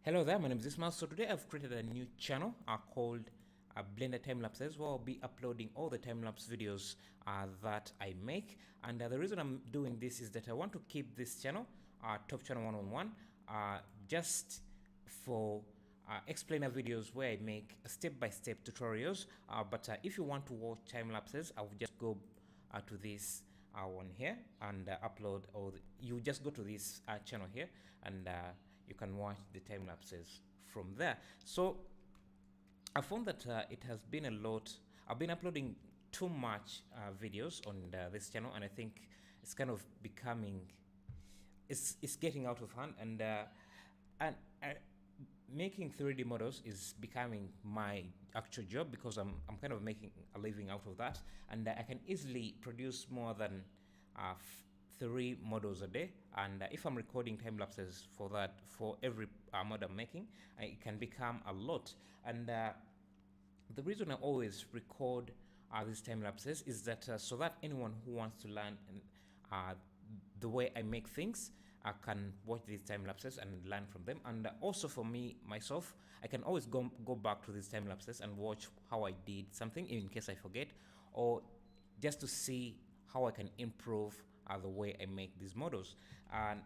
Hello there, my name is Ismail. So today I've created a new channel called Blender Time Lapses, where I'll be uploading all the time lapse videos that I make. And the reason I'm doing this is that I want to keep this channel, Top Channel 101, just for explainer videos where I make step-by-step tutorials. But if you want to watch time lapses, I will just go to this one here and upload all you just go to this channel here and you can watch the time lapses from there. So I found that it has been a lot. I've been uploading too much videos on this channel, and I think it's kind of becoming, it's getting out of hand, and making 3D models is becoming my actual job because I'm kind of making a living out of that, and I can easily produce more than 3 models a day. And if I'm recording time lapses for that, for every model I'm making, it can become a lot. And the reason I always record these time lapses is that so that anyone who wants to learn the way I make things can watch these time lapses and learn from them. And also for me myself, I can always go back to these time lapses and watch how I did something in case I forget, or just to see how I can improve the way I make these models. And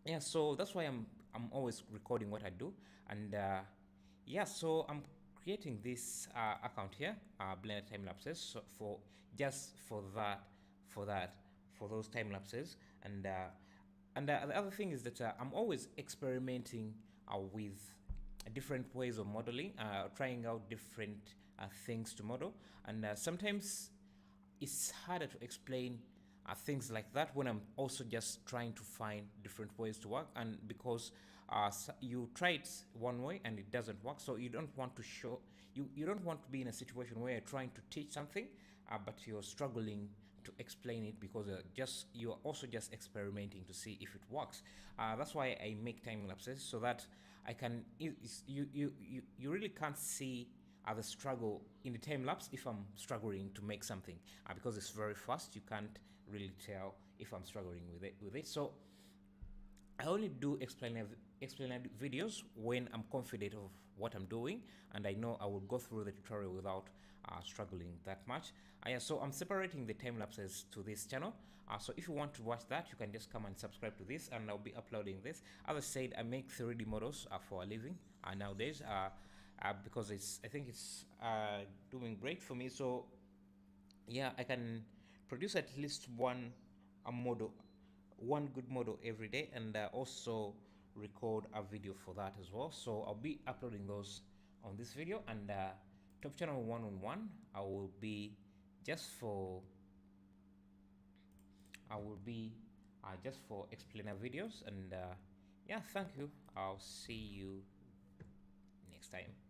yeah, so that's why I'm always recording what I do. And yeah, so I'm creating this account here, Blender time lapses, so for those time lapses. And the other thing is that I'm always experimenting with different ways of modeling, trying out different things to model. And sometimes it's harder to explain things like that when I'm also just trying to find different ways to work, and because you try it one way and it doesn't work, so you don't want to show, you don't want to be in a situation where you're trying to teach something but you're struggling to explain it because you're also just experimenting to see if it works. That's why I make time lapses, so that I can, you really can't see the struggle in the time lapse if I'm struggling to make something, because it's very fast. You can't really tell if I'm struggling with it. So I only do explainer videos when I'm confident of what I'm doing and I know I will go through the tutorial without struggling that much. Yeah, so I'm separating the time lapses to this channel. So if you want to watch that, you can just come and subscribe to this, and I'll be uploading this. As I said, I make 3D models for a living nowadays. Because I think it's doing great for me. So yeah, I can produce at least one good model every day, and also record a video for that as well. So I'll be uploading those on this video. And Top Channel 101, I will be just for explainer videos. And yeah, thank you. I'll see you next time.